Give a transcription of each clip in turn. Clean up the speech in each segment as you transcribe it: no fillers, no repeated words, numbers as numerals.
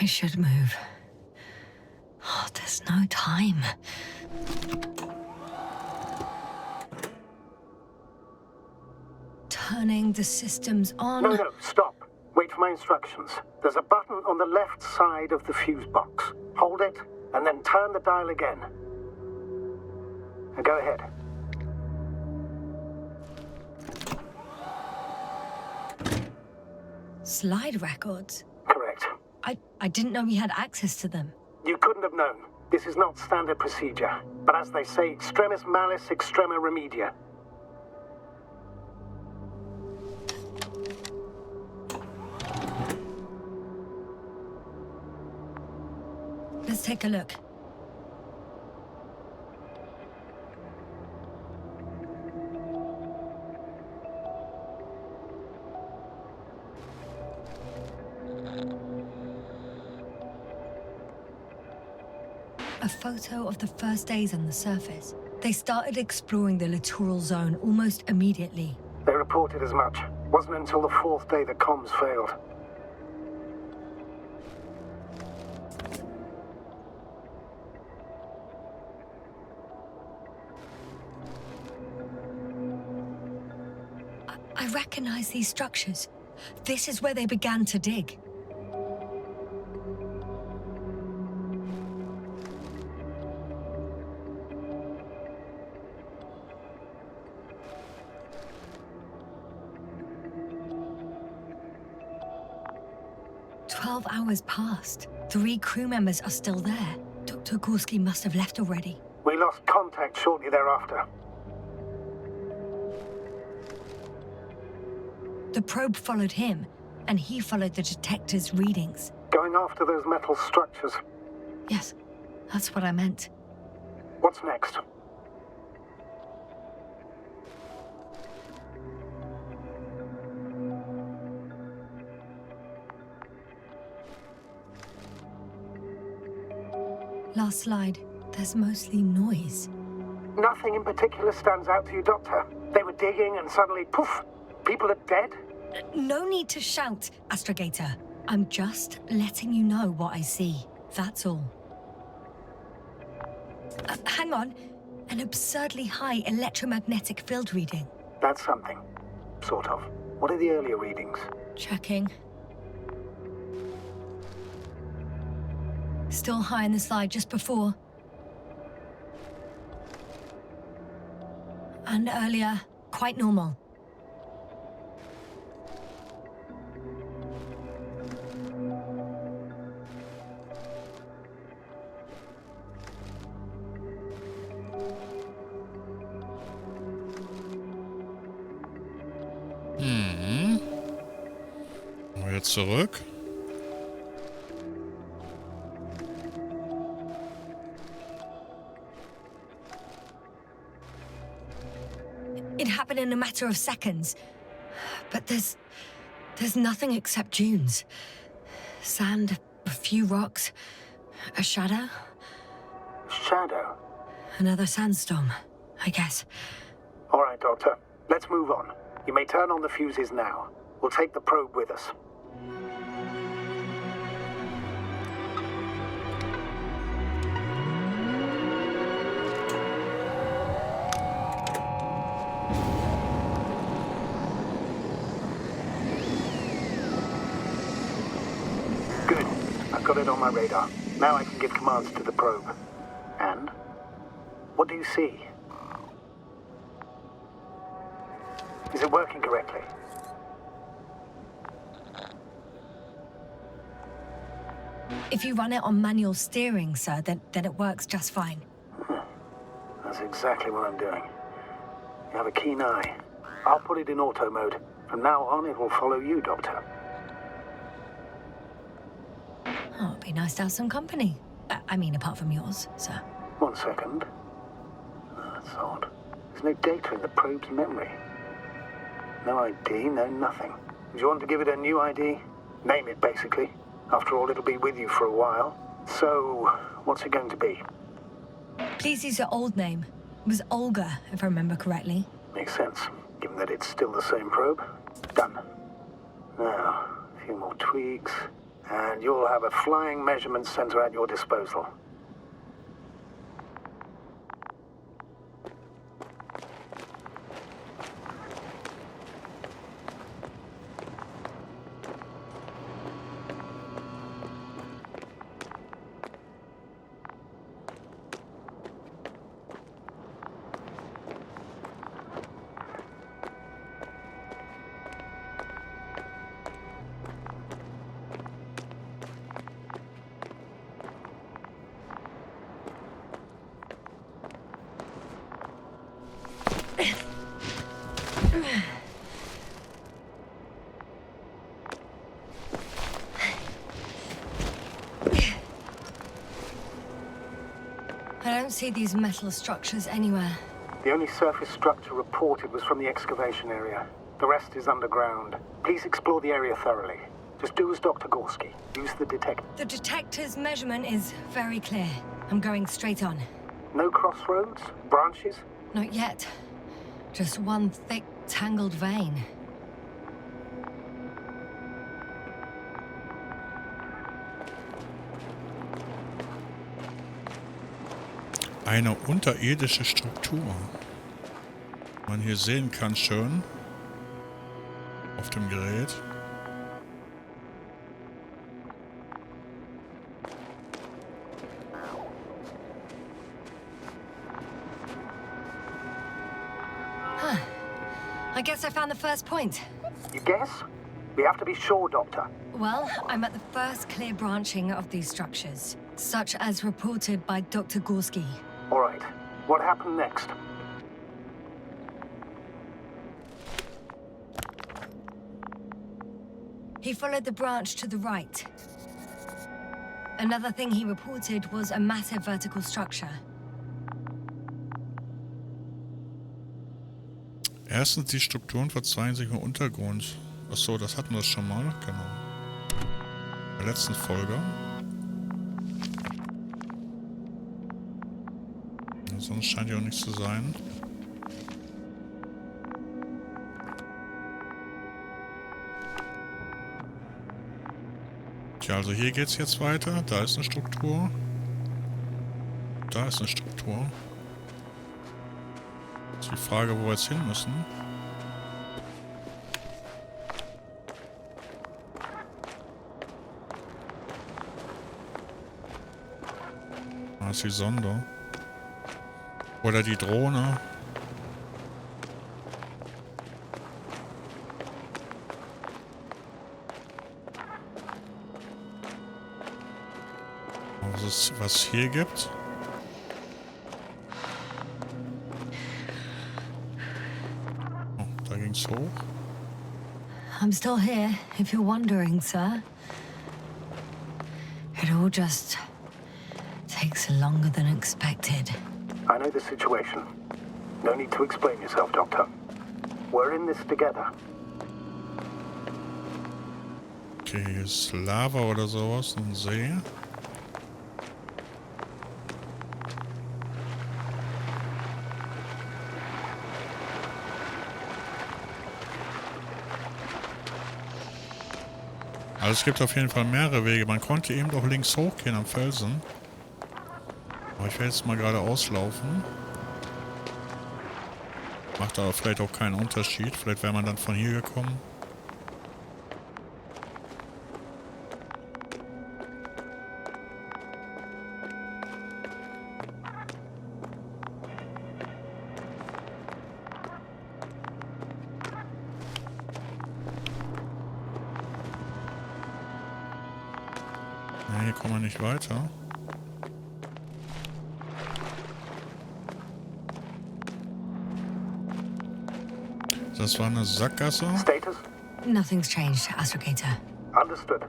I should move. Oh, there's no time. Turning the systems on. No, stop. Wait for my instructions. There's a button on the left side of the fuse box. Hold it, and then turn the dial again. Now go ahead. Slide records? Correct. I didn't know we had access to them. You couldn't have known. This is not standard procedure. But as they say, extremis malis extrema remedia. Let's take a look. A photo of the first days on the surface. They started exploring the littoral zone almost immediately. They reported as much. Wasn't until the fourth day the comms failed. I recognize these structures. This is where they began to dig. Hours passed. 3 crew members are still there. Dr. Gorski must have left already. We lost contact shortly thereafter. The probe followed him, and he followed the detector's readings. Going after those metal structures. Yes, that's what I meant. What's next? Last slide. There's mostly noise. Nothing in particular stands out to you, Doctor. They were digging and suddenly, poof, people are dead? No need to shout, Astrogator. I'm just letting you know what I see. That's all. Hang on. An absurdly high electromagnetic field reading. That's something. Sort of. What are the earlier readings? Checking. Still high in the slide just before. And earlier, quite normal. Jetzt zurück. It happened in a matter of seconds. But there's nothing except dunes. Sand, a few rocks, a shadow. Shadow? Another sandstorm, I guess. All right, Doctor. Let's move on. You may turn on the fuses now. We'll take the probe with us. Good. I've got it on my radar. Now I can give commands to the probe. And? What do you see? Is it working correctly? If you run it on manual steering, sir, then it works just fine. That's exactly what I'm doing. You have a keen eye. I'll put it in auto mode. From now on, it will follow you, Doctor. Oh, it'd be nice to have some company. I mean, apart from yours, sir. 1 second. That's odd. There's no data in the probe's memory. No ID, no nothing. Do you want to give it a new ID? Name it, basically. After all, it'll be with you for a while. So, what's it going to be? Please use your old name. It was Olga, if I remember correctly. Makes sense, given that it's still the same probe. Done. Now, a few more tweaks. And you'll have a flying measurement center at your disposal. I don't see these metal structures anywhere. The only surface structure reported was from the excavation area. The rest is underground. Please explore the area thoroughly. Just do as Dr. Gorski. Use the detector. The detector's measurement is very clear. I'm going straight on. No crossroads? Branches? Not yet. Just one thick, tangled vein. Eine unterirdische Struktur. Man hier sehen kann schön auf dem Gerät. Huh. I guess I found the first point. You guess? We have to be sure, Doctor. Well, I'm at the first clear branching of these structures, such as reported by Dr. Gorski. All right. What happened next? He followed the branch to the right. Another thing he reported was a massive vertical structure. Erstens, die Strukturen verzweigen sich im Untergrund. Achso, das hatten wir schon mal. Genau. In der letzten Folge. Sonst scheint ja auch nichts zu sein. Tja, also hier geht's jetzt weiter. Da ist eine Struktur. Da ist eine Struktur. Ist die Frage, wo wir jetzt hin müssen. Da ist die Sonde. Oder die Drohne. Was es hier gibt. Oh, da ging's hoch. I'm still here, if you're wondering, sir. It all just takes longer than expected. I know the situation. No need to explain yourself, Doctor. We're in this together. Okay, hier ist Lava oder sowas, ein See. Also es gibt auf jeden Fall mehrere Wege. Man konnte eben doch links hochgehen am Felsen. Aber ich werde jetzt mal gerade auslaufen. Macht aber vielleicht auch keinen Unterschied. Vielleicht wäre man dann von hier gekommen. Ne, hier kommen wir nicht weiter. Das war eine Sackgasse. Status? Nothing's changed, Astrogator. Understood.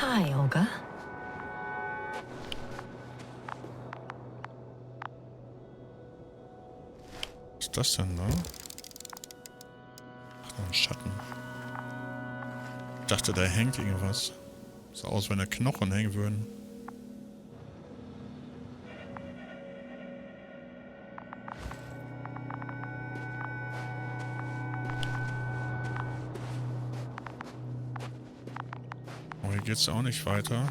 Hi, Olga. Was ist das denn da? Ein Schatten. Ich dachte, da hängt irgendwas. Sah aus, wenn da Knochen hängen würden. Oh, hier geht's auch nicht weiter.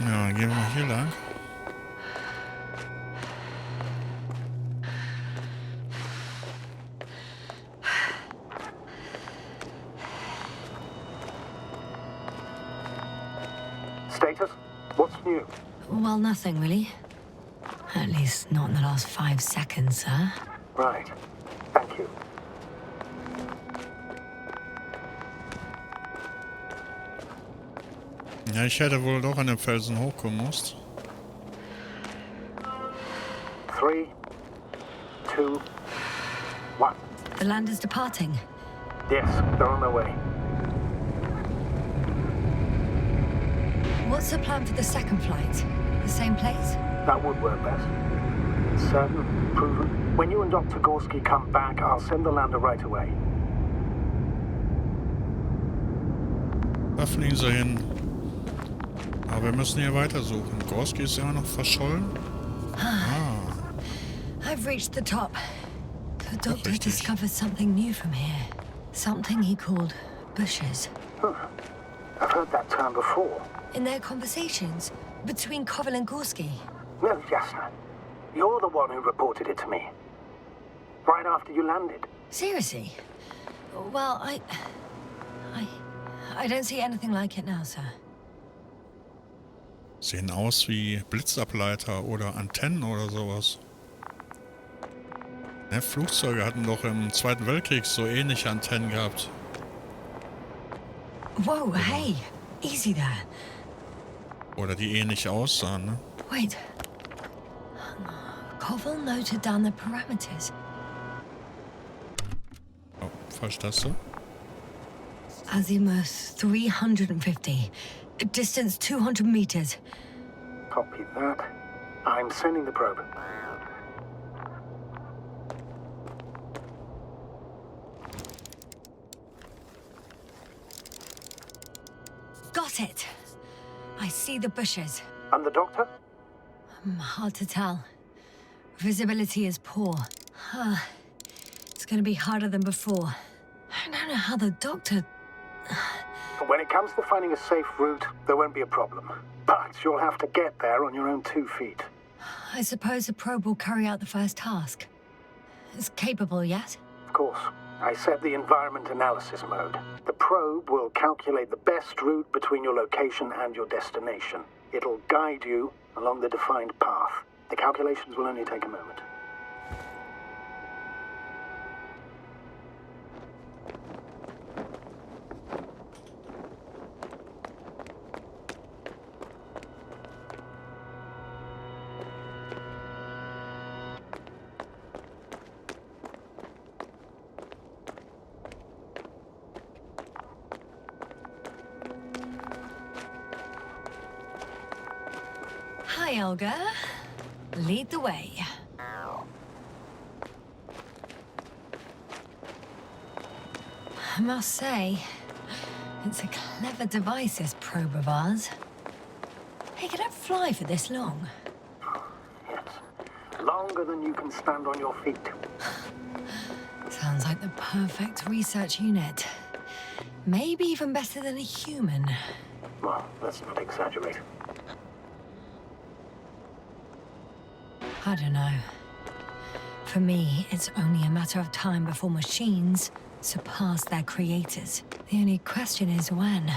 Ja, dann gehen wir mal hier lang. Status? What's new? Well, nothing really. At least not in the last 5 seconds, sir. Right. Thank you. Ja, ich hätte wohl doch an den Felsen hochkommen müssen. 3, 2, 1. The land is departing. Yes, they're on their way. What's the plan for the second flight? The same place? That would work best. Certain, proven. When you and Dr. Gorski come back, I'll send the lander right away. Da fliegen sie hin. Aber wir müssen hier weitersuchen. Gorski ist ja noch verschollen. I've reached the top. The doctor richtig. discovered something new from here. Something he called bushes. I've heard that term before. In their conversations between Koval and Gorski. No, Yasna. You're the one who reported it to me. Right after you landed. Seriously? Well, I don't see anything like it now, sir. Sehen aus wie Blitzableiter oder Antennen oder sowas. Ja, Flugzeuge hatten doch im Zweiten Weltkrieg so ähnliche Antennen gehabt. Whoa, hey, easy there. Oder die ähnlich aussahen, ne? Wait. Koval noted down the parameters. Oh, falsche Taste. Azimuth 350. Distance 200 meters. Copy that. I'm sending the probe. Got it. I see the bushes. And the doctor? Hard to tell. Visibility is poor. It's gonna be harder than before. I don't know how the doctor... When it comes to finding a safe route, there won't be a problem. But you'll have to get there on your own 2 feet. I suppose the probe will carry out the first task. It's capable yet? Of course. I set the environment analysis mode. The probe will calculate the best route between your location and your destination. It'll guide you along the defined path. The calculations will only take a moment. Hi, Olga. Lead the way. I must say, it's a clever device, this probe of ours. Hey, could it fly for this long? Yes. Longer than you can stand on your feet. Sounds like the perfect research unit. Maybe even better than a human. Well, let's not exaggerate. I don't know. For me, it's only a matter of time before machines surpass their creators. The only question is when.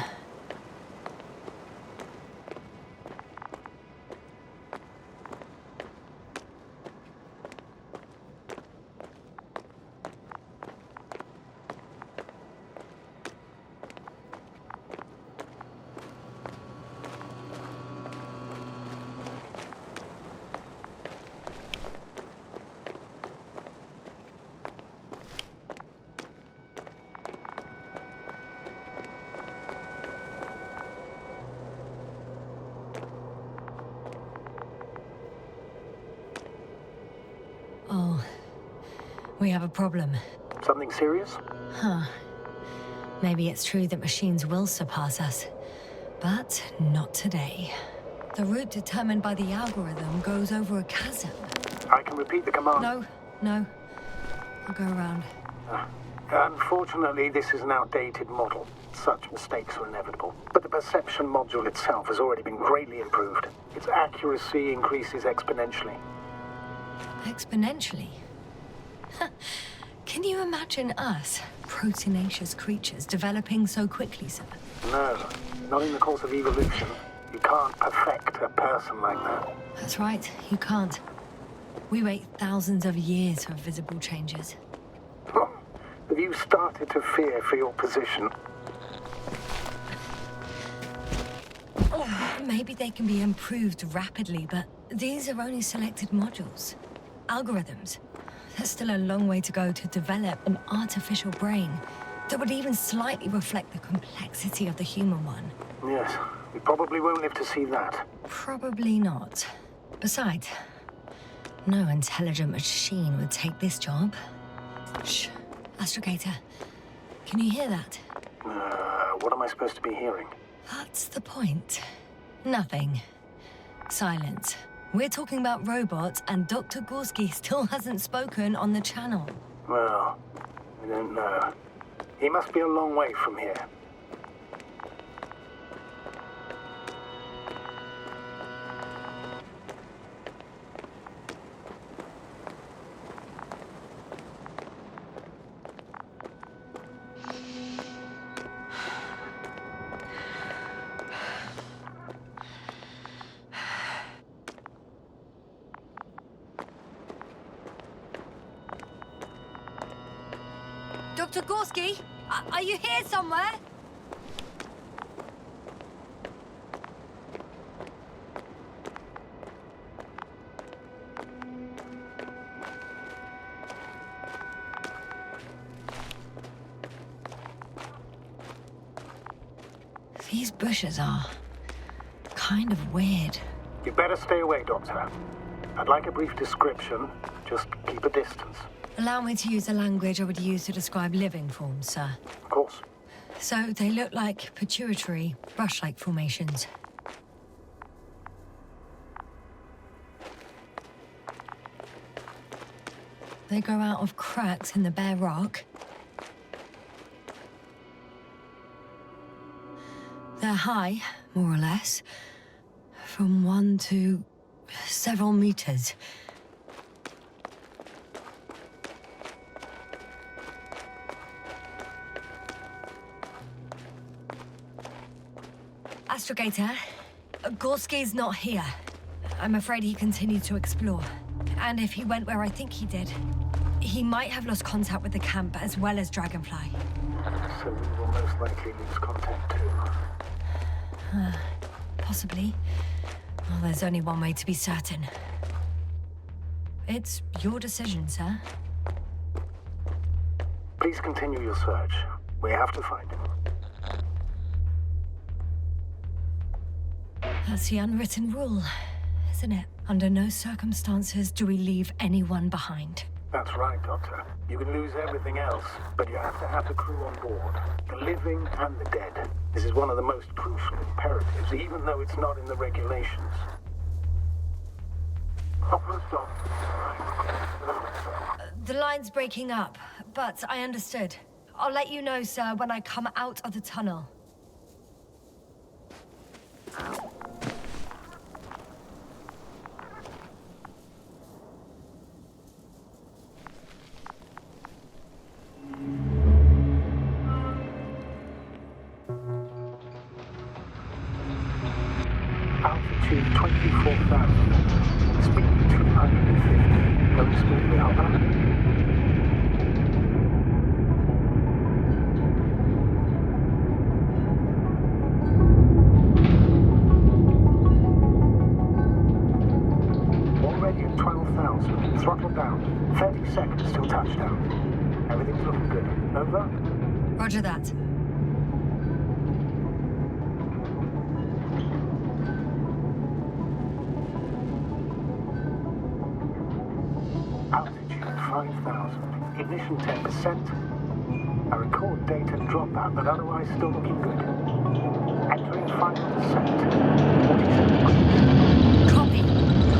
We have a problem. Something serious? Huh. Maybe it's true that machines will surpass us. But not today. The route determined by the algorithm goes over a chasm. I can repeat the command. No. I'll go around. Unfortunately, this is an outdated model. Such mistakes are inevitable. But the perception module itself has already been greatly improved. Its accuracy increases exponentially. Exponentially? Can you imagine us, proteinaceous creatures, developing so quickly, sir? No, not in the course of evolution. You can't perfect a person like that. That's right, you can't. We wait thousands of years for visible changes. Have you started to fear for your position? Maybe they can be improved rapidly, but these are only selected modules. Algorithms. There's still a long way to go to develop an artificial brain that would even slightly reflect the complexity of the human one. Yes, we probably won't live to see that. Probably not. Besides, no intelligent machine would take this job. Shh. Astrogator, can you hear that? What am I supposed to be hearing? That's the point. Nothing. Silence. We're talking about robots, and Dr. Gorski still hasn't spoken on the channel. Well, I don't know. He must be a long way from here. Dr. Gorski, are you here somewhere? These bushes are kind of weird. You better stay away, Doctor. I'd like a brief description. Just keep a distance. Allow me to use the language I would use to describe living forms, sir. Of course. So they look like pituitary, brush-like formations. They grow out of cracks in the bare rock. They're high, more or less, from 1 to several meters. Astrogator, Gorski's not here. I'm afraid he continued to explore. And if he went where I think he did, he might have lost contact with the camp as well as Dragonfly. So we will most likely lose contact too. Possibly. Well, there's only one way to be certain. It's your decision, sir. Please continue your search. We have to find him. That's the unwritten rule, isn't it? Under no circumstances do we leave anyone behind. That's right, Doctor. You can lose everything else, but you have to have the crew on board. The living and the dead. This is one of the most crucial imperatives, even though it's not in the regulations. The line's breaking up, but I understood. I'll let you know, sir, when I come out of the tunnel. Altitude 24,000. Speed 250. Going smoothly, Alba. Already at 12,000. Throttle down. 30 seconds till touchdown. Everything's looking good. Over? Roger that. Altitude 5,000. Ignition 10%. A record data dropout, but otherwise still looking good. Entering final descent. 47 degrees. Copy.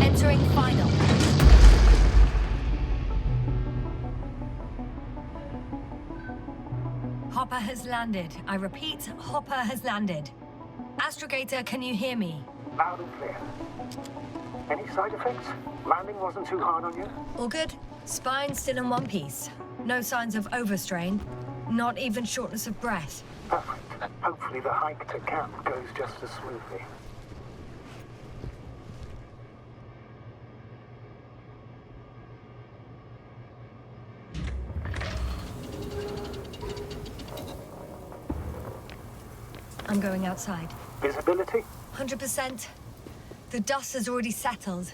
Entering final. Hopper has landed. I repeat, Hopper has landed. Astrogator, can you hear me? Loud and clear. Any side effects? Landing wasn't too hard on you? All good. Spine still in one piece. No signs of overstrain. Not even shortness of breath. Perfect. Hopefully the hike to camp goes just as smoothly. I'm going outside. Visibility? 100%. The dust has already settled.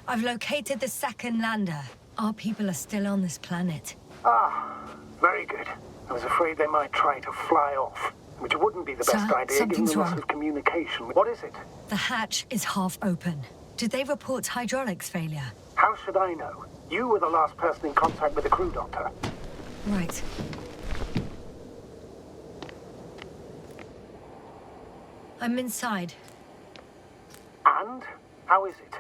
I've located the second lander. Our people are still on this planet. Ah, very good. I was afraid they might try to fly off, which wouldn't be the best Sir, idea given something's the loss wrong. of communication. What is it? The hatch is half open. Did they report hydraulics failure? How should I know? You were the last person in contact with the crew doctor. Right. I'm inside. And? How is it?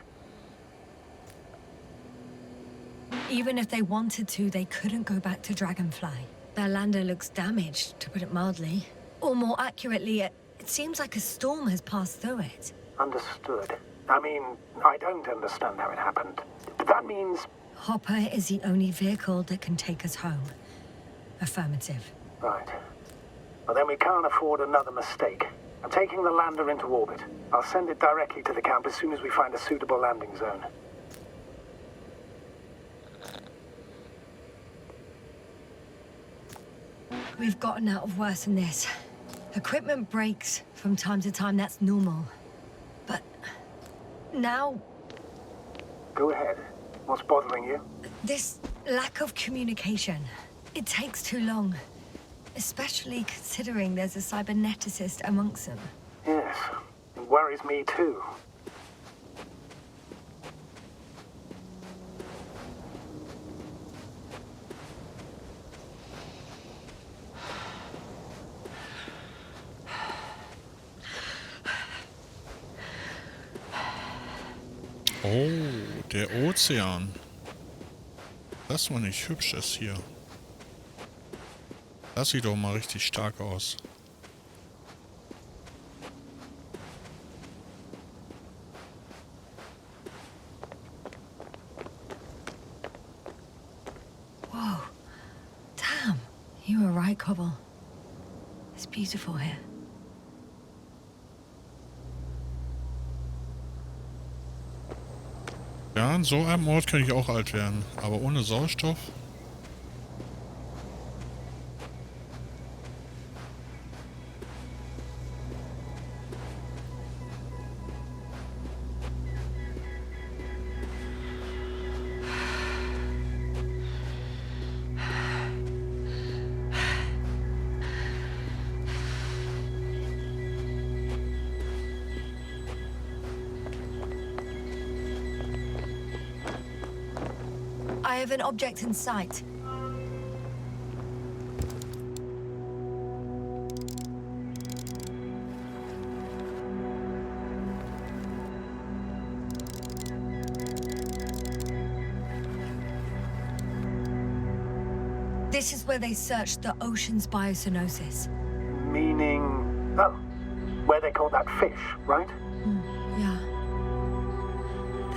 Even if they wanted to, they couldn't go back to Dragonfly. Their lander looks damaged, to put it mildly. Or more accurately, it seems like a storm has passed through it. Understood. I mean, I don't understand how it happened. But that means... Hopper is the only vehicle that can take us home. Affirmative. Right. Well, then we can't afford another mistake. I'm taking the lander into orbit. I'll send it directly to the camp as soon as we find a suitable landing zone. We've gotten out of worse than this. Equipment breaks from time to time, that's normal. But now, Go ahead. What's bothering you? this lack of communication. It takes too long. Especially considering there's a cyberneticist amongst them. Yes. It worries me too. Oh, der Ozean. Das war nicht hübsch ist hier. Das sieht doch mal richtig stark aus. Whoa. Damn. You were right, Cobble. It's beautiful here. Ja, an so einem Ort könnte ich auch alt werden. Aber ohne Sauerstoff? I have an object in sight. This is where they searched the ocean's biocenosis. Meaning... Oh, where they caught that fish, right? Yeah.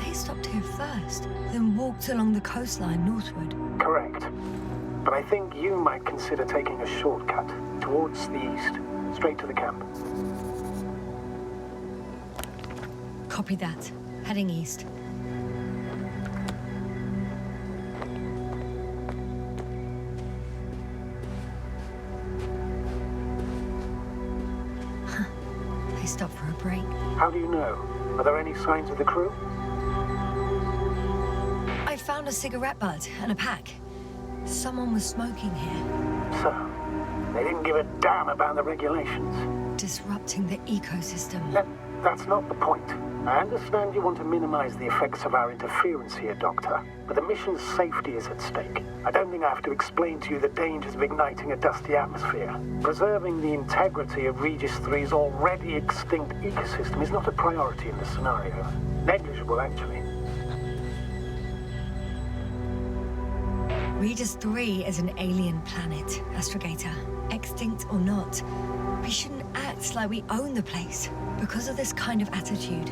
They stopped here first, then walked along the coastline northward. Correct. But I think you might consider taking a shortcut towards the east, straight to the camp. Copy that. Heading east. They stopped for a break. How do you know? Are there any signs of the crew? I found a cigarette butt and a pack. Someone was smoking here, So, they didn't give a damn about the regulations. disrupting the ecosystem. That's not the point. I understand you want to minimize the effects of our interference here, Doctor, but the mission's safety is at stake. I don't think I have to explain to you the dangers of igniting a dusty atmosphere. Preserving the integrity of Regis III's already extinct ecosystem is not a priority in this scenario. Negligible, actually. Regis III is an alien planet, Astrogator. Extinct or not, we shouldn't act like we own the place. Because of this kind of attitude,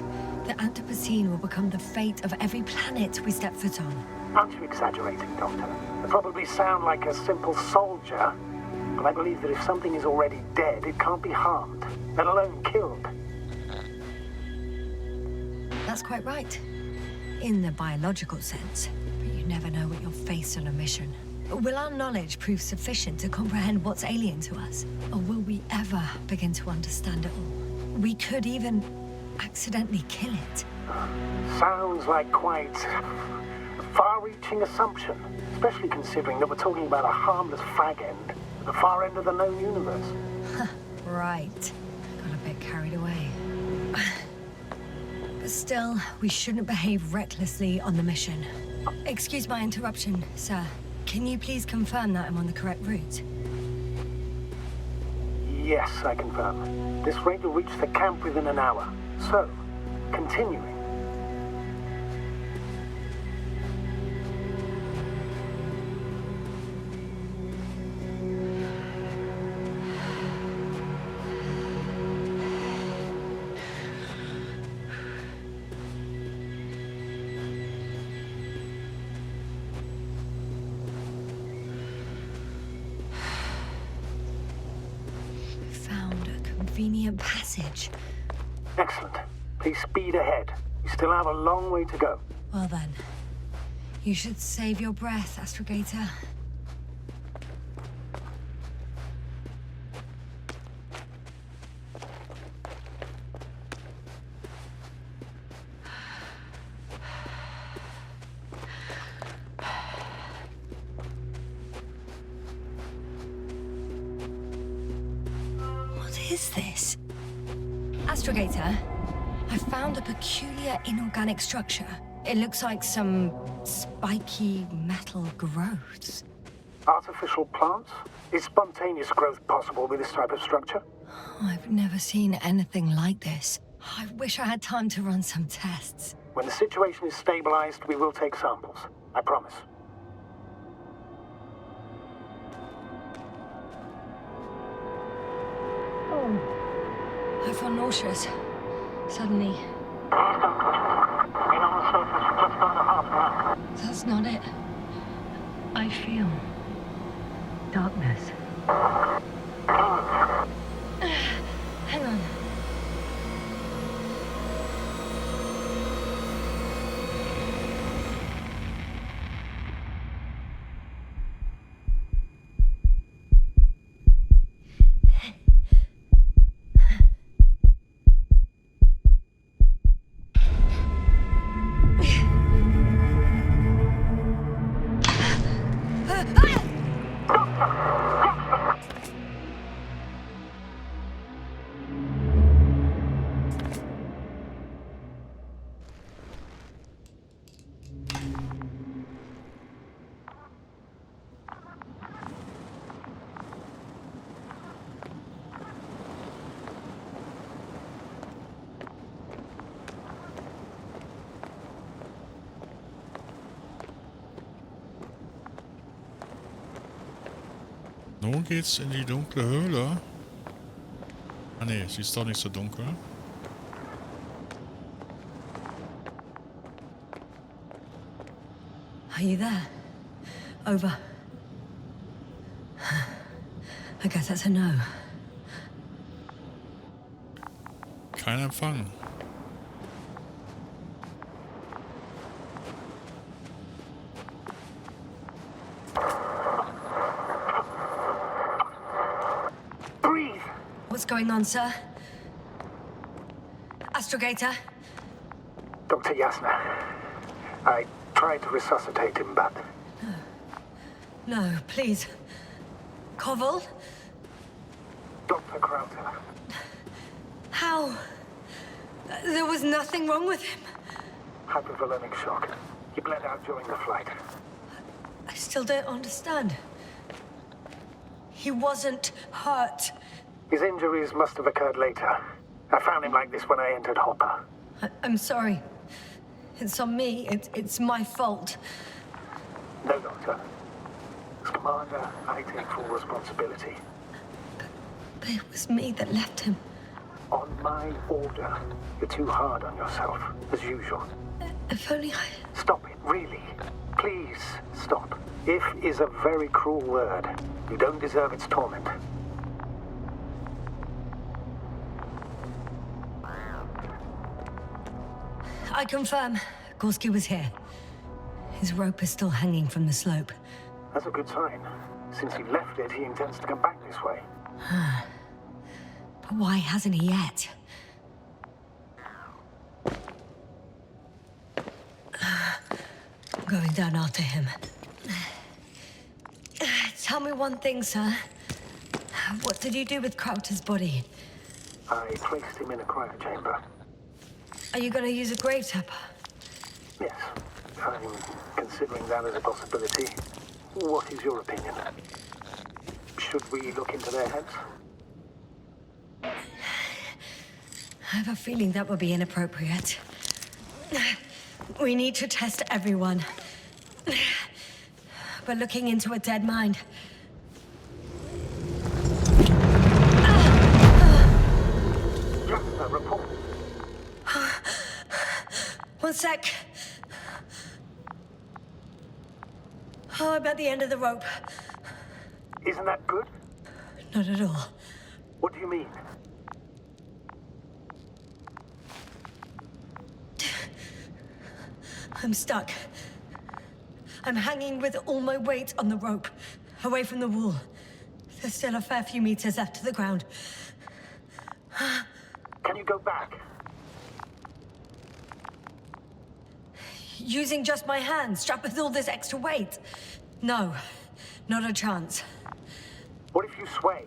the Anthropocene will become the fate of every planet we step foot on. Aren't you exaggerating, Doctor? I probably sound like a simple soldier, but I believe that if something is already dead, it can't be harmed, let alone killed. That's quite right. In the biological sense. But you never know what you'll face on a mission. Will our knowledge prove sufficient to comprehend what's alien to us? Or will we ever begin to understand it all? We could even accidentally kill it. Sounds like quite a far-reaching assumption, especially considering that we're talking about a harmless fag end at the far end of the known universe. Right. Got a bit carried away. But still, we shouldn't behave recklessly on the mission. Excuse my interruption, sir. Can you please confirm that I'm on the correct route? Yes, I confirm. This rate will reach the camp within an hour. So, continuing. Convenient passage. Excellent. Please speed ahead. You still have a long way to go. Well then, you should save your breath, Astrogator. What is this? Astrogator, I found a peculiar inorganic structure. It looks like some spiky metal growths. Artificial plants? Is spontaneous growth possible with this type of structure? I've never seen anything like this. I wish I had time to run some tests. When the situation is stabilized, we will take samples. I promise. I feel nauseous. Suddenly. That's not it. I feel darkness. Hang on. Nun geht's in die dunkle Höhle. Ah ne, sie ist doch nicht so dunkel. Are you there? Over. I guess that's a no. Kein Empfang. What's going on, sir? Astrogator? Dr. Yasna. I tried to resuscitate him, but... No, please. Koval? Dr. Krauter. How? There was nothing wrong with him. Hypovolemic shock. He bled out during the flight. I still don't understand. He wasn't hurt. His injuries must have occurred later. I found him like this when I entered Hopper. I'm sorry. It's on me. It's my fault. No, Doctor. As Commander, I take full responsibility. But it was me that left him. On my order. You're too hard on yourself, as usual. If only I... Stop it, really. Please, stop. If is a very cruel word. You don't deserve its torment. I confirm. Gorski was here. His rope is still hanging from the slope. That's a good sign. Since he left it, he intends to come back this way. But why hasn't he yet? I'm going down after him. Tell me one thing, sir. What did you do with Crowter's body? I placed him in a cryo chamber. Are you going to use a grave tapper? Yes, I'm considering that as a possibility. What is your opinion? Should we look into their heads? I have a feeling that would be inappropriate. We need to test everyone. We're looking into a dead mind. Yasna, report. One sec. Oh, I'm at the end of the rope. Isn't that good? Not at all. What do you mean? I'm stuck. I'm hanging with all my weight on the rope, away from the wall. There's still a fair few meters left to the ground. Can you go back? Using just my hands, strapped with all this extra weight? No, not a chance. What if you sway?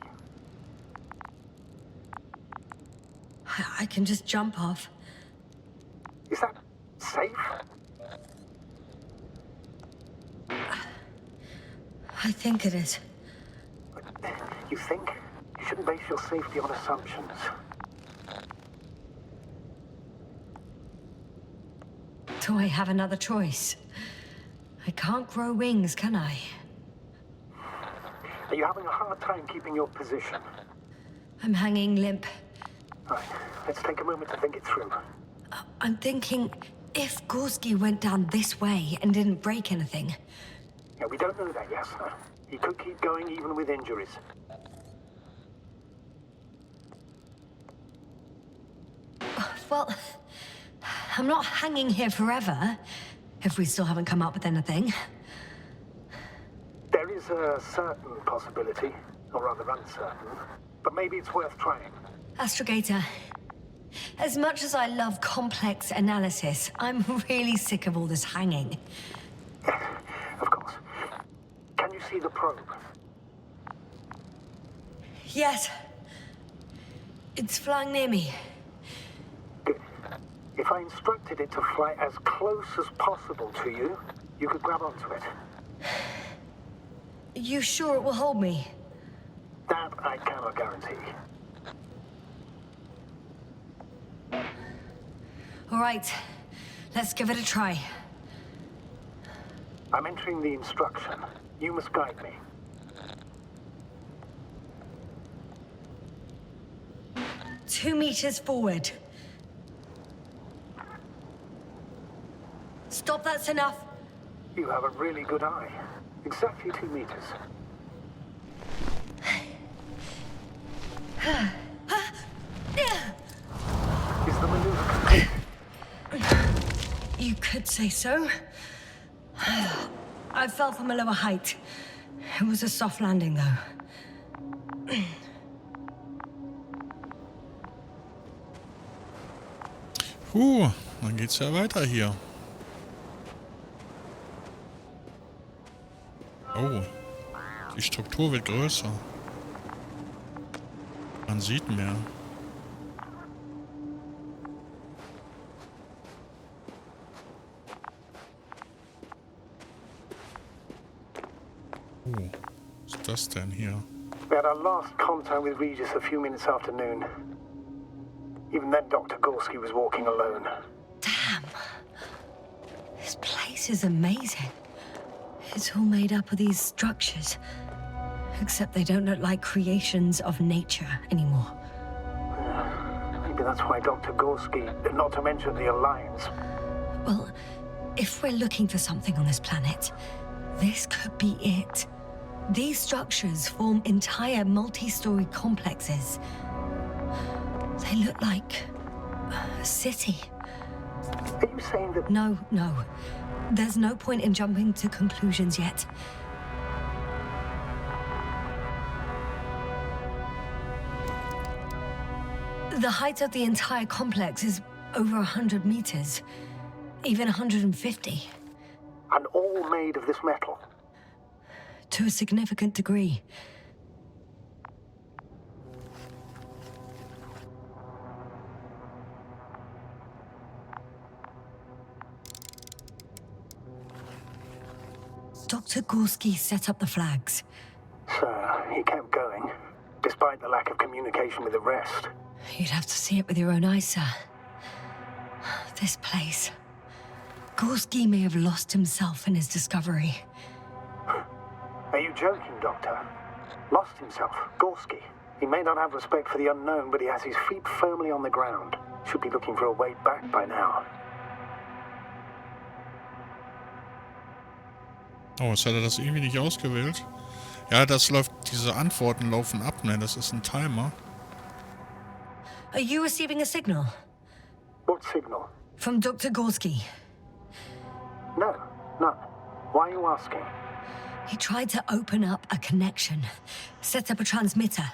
I can just jump off. Is that safe? I think it is. You think? You shouldn't base your safety on assumptions. Do I have another choice? I can't grow wings, can I? Are you having a hard time keeping your position? I'm hanging limp. Right, let's take a moment to think it through. I'm thinking, if Gorski went down this way and didn't break anything... Yeah, we don't know that, Yasna. He could keep going even with injuries. Well, I'm not hanging here forever, if we still haven't come up with anything. There is a certain possibility, or rather uncertain, but maybe it's worth trying. Astrogator, as much as I love complex analysis, I'm really sick of all this hanging. Of course. Can you see the probe? Yes. It's flying near me. Good. If I instructed it to fly as close as possible to you, you could grab onto it. You sure it will hold me? That I cannot guarantee. All right. Let's give it a try. I'm entering the instruction. You must guide me. Two meters forward. Stop, that's enough. You have a really good eye. Exactly 2 meters. Is the maneuver complete? You could say so. I fell from a lower height. It was a soft landing, though. Dann geht's ja weiter hier. Oh, die Struktur wird größer. Man sieht mehr. Oh, was ist das denn hier? We had our last contact with Regis a few minutes after noon. Even then, Dr. Gorski was walking alone. Damn. This place is amazing. It's all made up of these structures. Except they don't look like creations of nature anymore. Maybe that's why Dr. Gorski, not to mention the Alliance. Well, if we're looking for something on this planet, this could be it. These structures form entire multi-story complexes. They look like a city. Are you saying that... No. There's no point in jumping to conclusions yet. The height of the entire complex is over 100 meters, even 150. And all made of this metal? To a significant degree. Dr. Gorski set up the flags. So, he kept going, despite the lack of communication with the rest. You'd have to see it with your own eyes, sir. This place. Gorski may have lost himself in his discovery. Are you joking, Doctor? Lost himself, Gorski. He may not have respect for the unknown, but he has his feet firmly on the ground. Should be looking for a way back by now. Oh, jetzt hat er das irgendwie nicht ausgewählt. Ja, das läuft, diese Antworten laufen ab, ne? Das ist ein Timer. Are you receiving a signal? What signal? From Dr. Gorski. No, none. Why are you asking? He tried to open up a connection, set up a transmitter.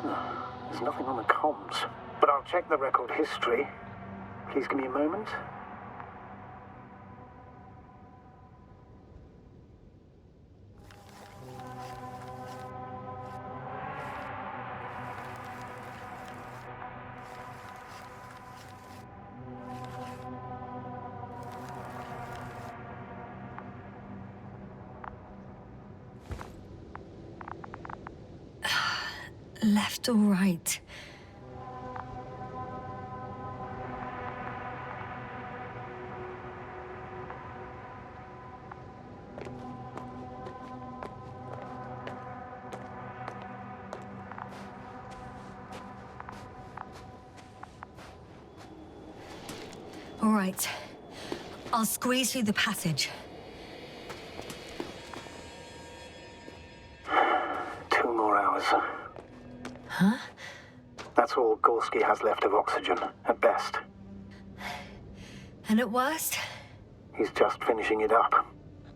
There's nothing on the comms, but I'll check the record history. Please give me a moment. Left or right? All right. I'll squeeze through the passage. 2 more hours. Huh? That's all Gorski has left of oxygen, at best. And at worst? He's just finishing it up.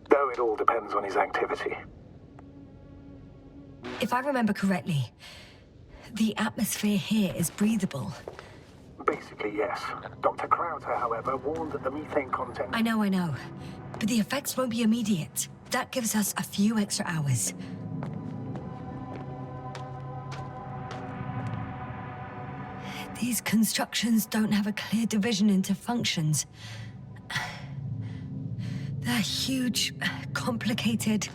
Though it all depends on his activity. If I remember correctly, the atmosphere here is breathable. Basically, yes. Dr. Krauter, however, warned that the methane content... I know. But the effects won't be immediate. That gives us a few extra hours. These constructions don't have a clear division into functions. They're huge, complicated,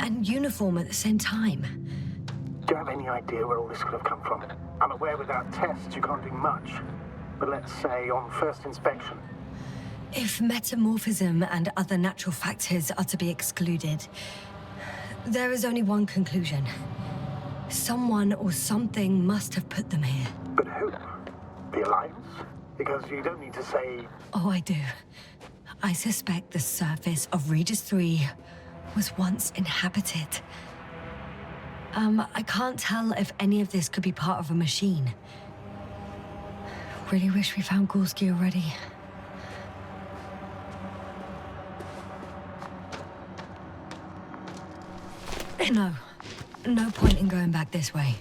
and uniform at the same time. Do you have any idea where all this could have come from? I'm aware without tests you can't do much. But let's say on first inspection. If metamorphism and other natural factors are to be excluded, there is only one conclusion. Someone or something must have put them here. But who? The Alliance? Because you don't need to say... Oh, I do. I suspect the surface of Regis III was once inhabited. I can't tell if any of this could be part of a machine. Really wish we found Gorski already. No point in going back this way.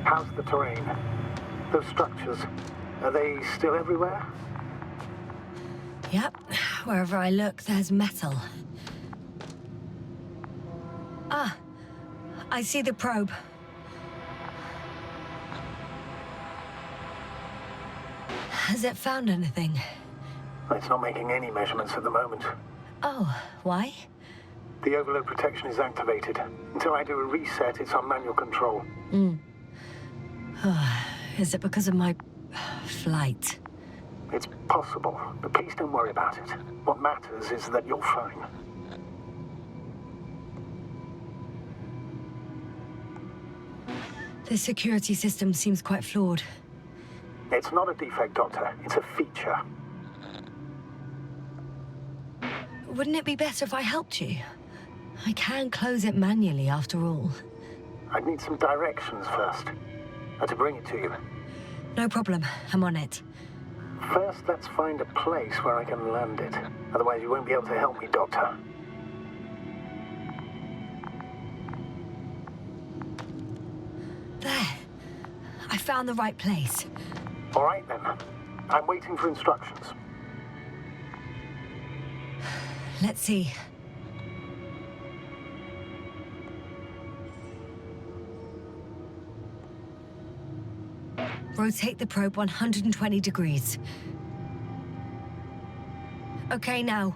How's the terrain? Those structures, are they still everywhere? Yep. Wherever I look, there's metal. Ah, I see the probe. Has it found anything? It's not making any measurements at the moment. Oh, why? The overload protection is activated. Until I do a reset, it's on manual control. Is it because of my flight? It's possible, but please don't worry about it. What matters is that you're fine. The security system seems quite flawed. It's not a defect, Doctor. It's a feature. Wouldn't it be better if I helped you? I can close it manually, after all. I'd need some directions first. To bring it to you. No problem. I'm on it. First, let's find a place where I can land it. Otherwise, you won't be able to help me, Doctor. There. I found the right place. All right, then. I'm waiting for instructions. Let's see. Rotate the probe 120 degrees. Okay, now.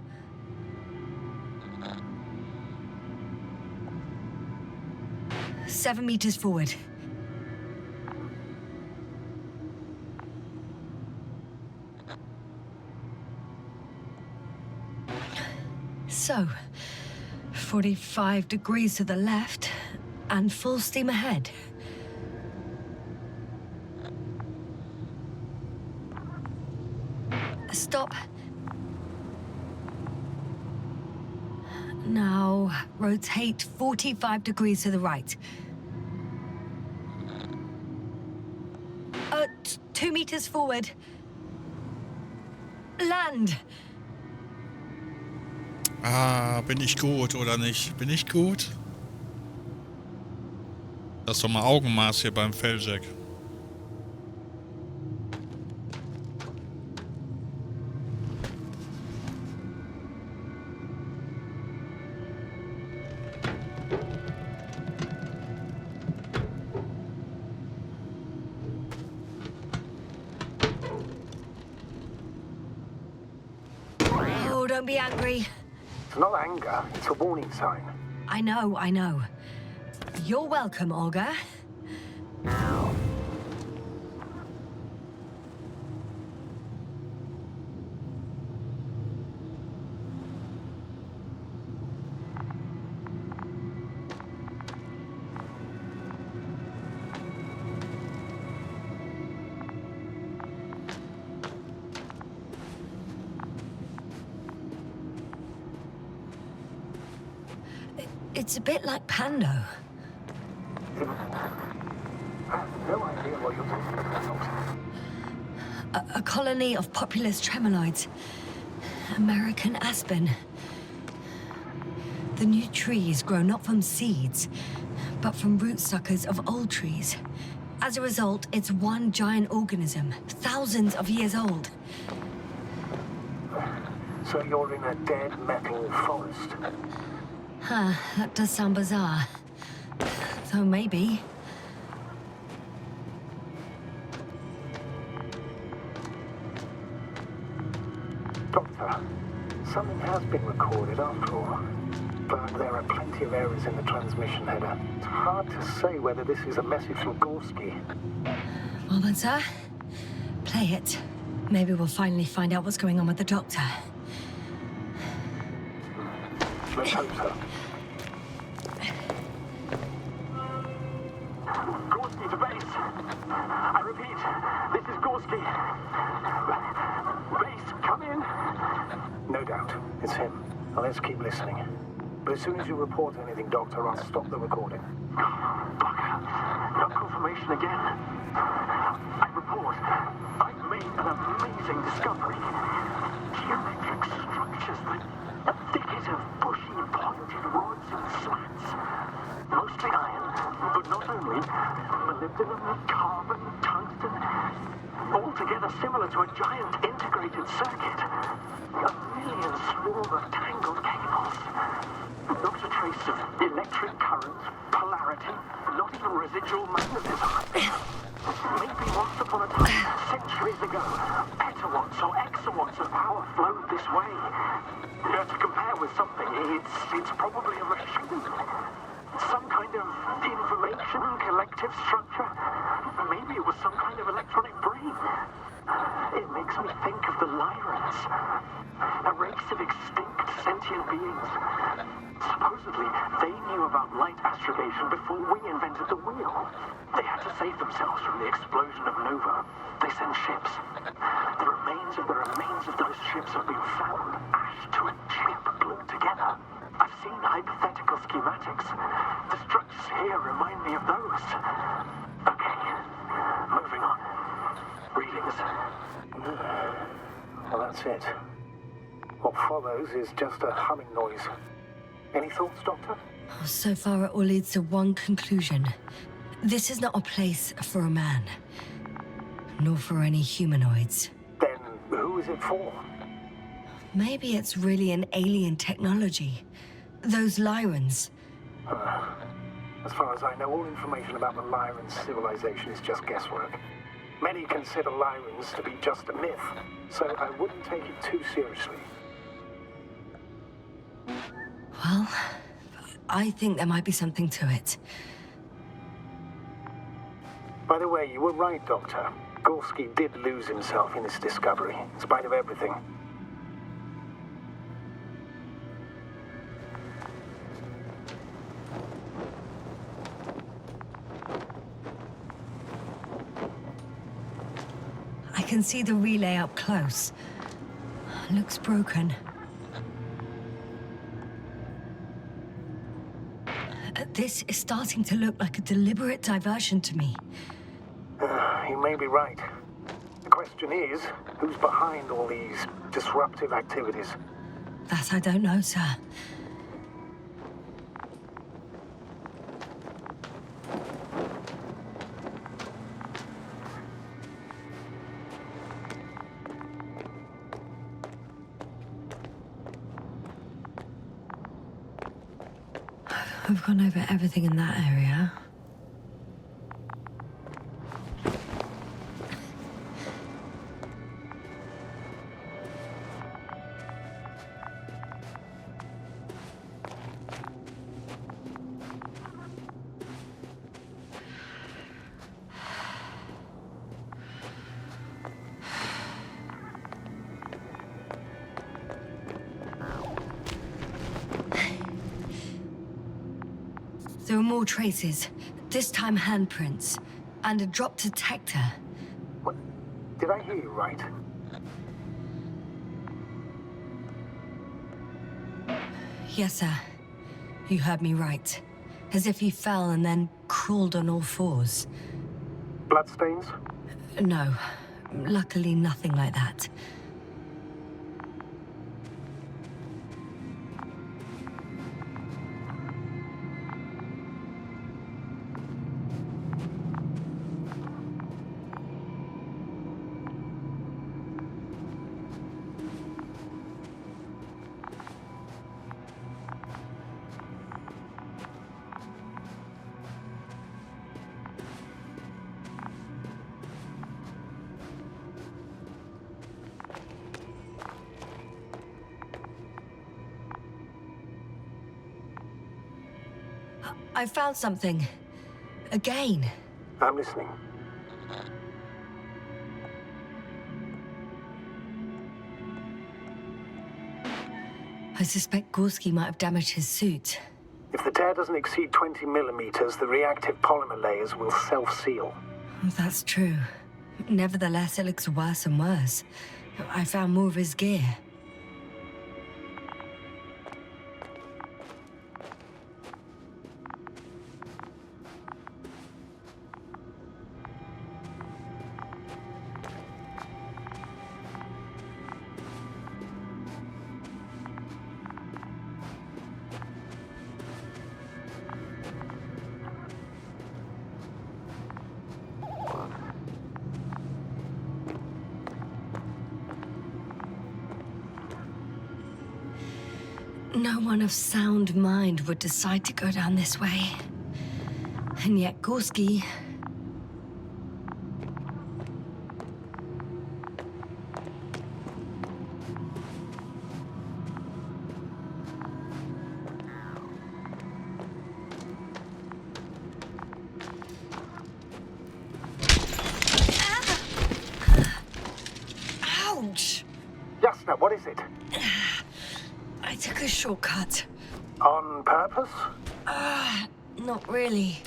Seven meters forward. So, 45 degrees to the left, and full steam ahead. Stop. Now, rotate 45 degrees to the right. 2 meters forward. Land. Ah, bin ich gut oder nicht? Bin ich gut? Das ist doch mal Augenmaß hier beim Feldjack. Oh, don't be angry. It's not anger, it's a warning sign. I know. You're welcome, Olga. It's a bit like Pando. I have no idea what you're talking about. A colony of populous tremoloids. American aspen. The new trees grow not from seeds, but from root suckers of old trees. As a result, it's one giant organism, thousands of years old. So you're in a dead metal forest? Huh, that does sound bizarre. So maybe. Doctor, something has been recorded after all. But there are plenty of errors in the transmission header. It's hard to say whether this is a message from Gorski. Well then, sir, play it. Maybe we'll finally find out what's going on with the doctor. Let's hope so. Gorski to base. I repeat, this is Gorski. Base, come in. No doubt. It's him. Now let's keep listening. But as soon as you report anything, Doctor, I'll stop the recording. Bugger. No confirmation again. I report. I've made an amazing discovery. Geometric structures like a thicket of bushy, pointed rods and slats. Mostly iron, but not only. Molybdenum, carbon, tungsten. Altogether similar to a giant integrated circuit. A million swarm of tangled cables. Not a trace of electric residual magnetism. Maybe once upon a time, centuries ago, petawatts or exawatts of power flowed this way. To compare with something, it's probably a machine. Some kind of information collective structure. Maybe it was some kind of electronic brain. It makes me think of the Lyrans, a race of extinct sentient beings. Supposedly, they knew about light astrogation before we invented the wheel. They had to save themselves from the explosion of Nova. They sent ships. The remains of those ships have been found, ash to a chip glued together. I've seen hypothetical schematics. The structures here remind me of those. Okay, moving on. Readings. Well, that's it. What follows is just a humming noise. Any thoughts, Doctor? So far, it all leads to one conclusion. This is not a place for a man, nor for any humanoids. Then who is it for? Maybe it's really an alien technology. Those Lyrans. As far as I know, all information about the Lyran civilization is just guesswork. Many consider Lyrans to be just a myth, so I wouldn't take it too seriously. Well, I think there might be something to it. By the way, you were right, Doctor. Gorski did lose himself in his discovery, in spite of everything. I can see the relay up close. Looks broken. This is starting to look like a deliberate diversion to me. You may be right. The question is, who's behind all these disruptive activities? That I don't know, sir. I've gone over everything in that area. There are more traces, this time handprints, and a drop detector. What? Did I hear you right? Yes, sir. You heard me right. As if he fell and then crawled on all fours. Bloodstains? No. Luckily, nothing like that. I found something. Again. I'm listening. I suspect Gorski might have damaged his suit. If the tear doesn't exceed 20 millimeters, the reactive polymer layers will self-seal. That's true. Nevertheless, it looks worse and worse. I found more of his gear. No one of sound mind would decide to go down this way. And yet Gorski... Ouch! Yasna, what is it? I took a shortcut. On purpose? Not really.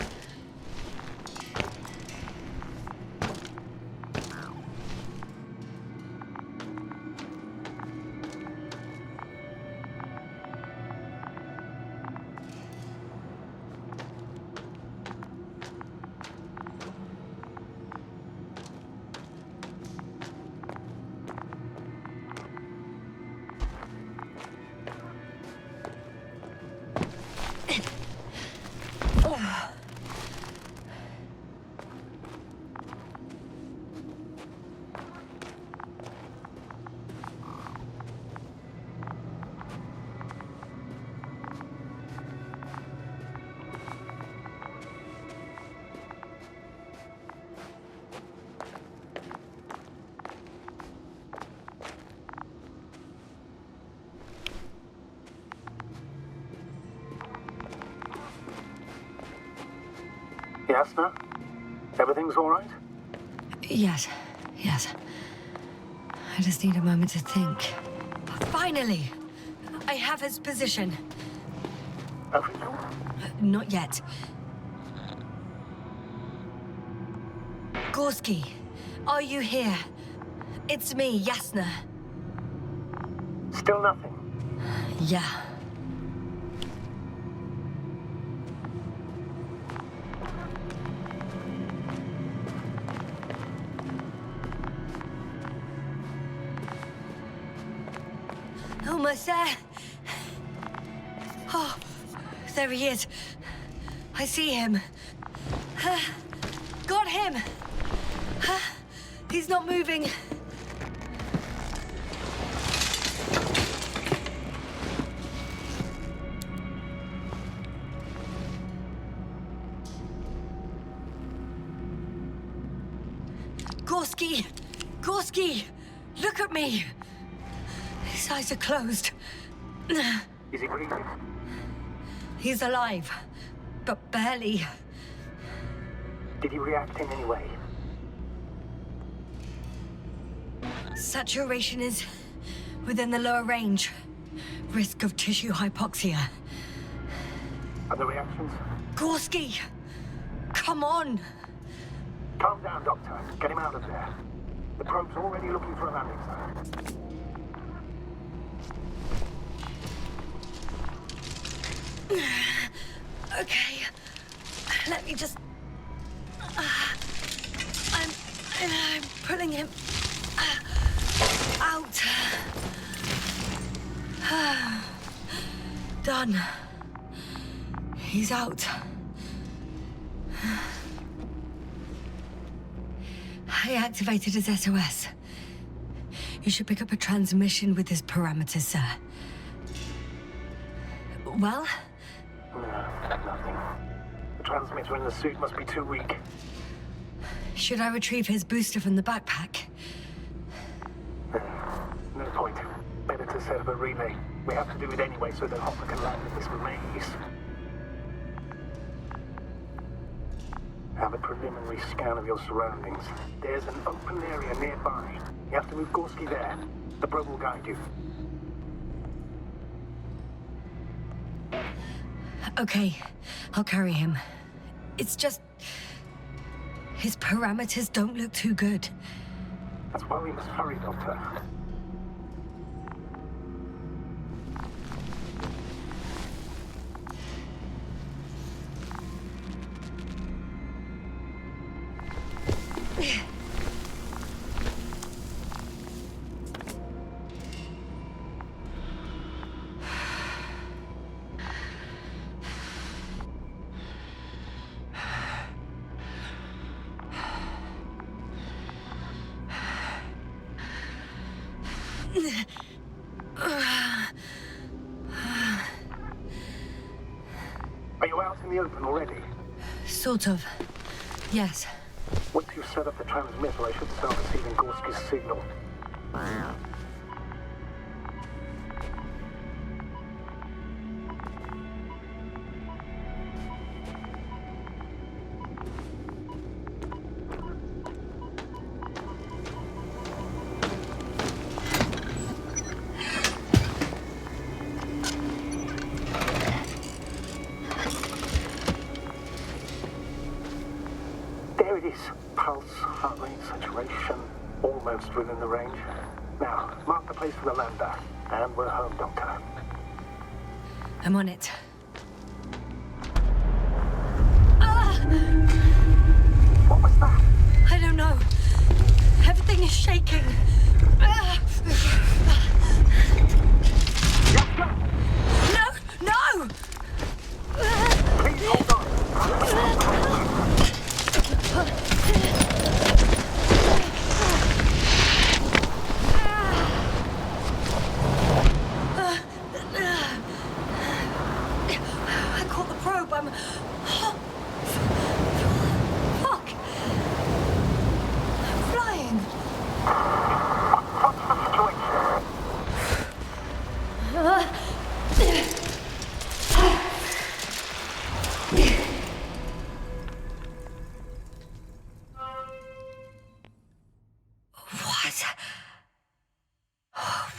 Yasna? Everything's all right? Yes. I just need a moment to think. Finally! I have his position. Official? Not yet. Gorski, are you here? It's me, Yasna. Still nothing. Yeah. Almost there. Oh, there he is. I see him. Got him. He's not moving. Gorski, look at me. His eyes are closed. Is he breathing? He's alive, but barely. Did he react in any way? Saturation is within the lower range. Risk of tissue hypoxia. Other reactions? Gorski! Come on! Calm down, Doctor. Get him out of there. The probe's already looking for a landing zone. Okay. Let me just... I'm pulling him... out. Done. He's out. I activated his SOS. You should pick up a transmission with his parameters, sir. Well? No, nothing. The transmitter in the suit must be too weak. Should I retrieve his booster from the backpack? No point. Better to set up a relay. We have to do it anyway so that Hopper can land in this maze. Have a preliminary scan of your surroundings. There's an open area nearby. You have to move Gorski there. The probe will guide you. Okay, I'll carry him. It's just... his parameters don't look too good. That's why we must hurry, Doctor. Are you out in the open already? Sort of. Yes. Once you set up the transmitter, I should start receiving Gorski's signal. There it is. Pulse, heart rate, saturation, almost within the range. Now, mark the place for the lander. And we're home, Doctor. I'm on it. What was that? I don't know. Everything is shaking. No! No! Please hold on. I caught the probe. I'm... Fuck! I'm flying. What's the situation?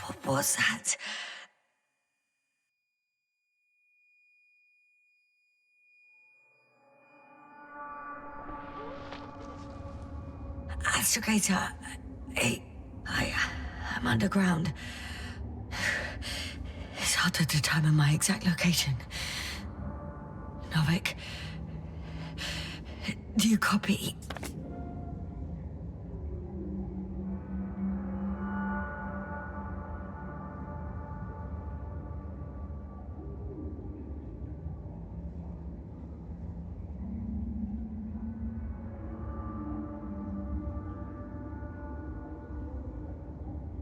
What was that? Astrogator, I'm underground. It's hard to determine my exact location. Novik, do you copy?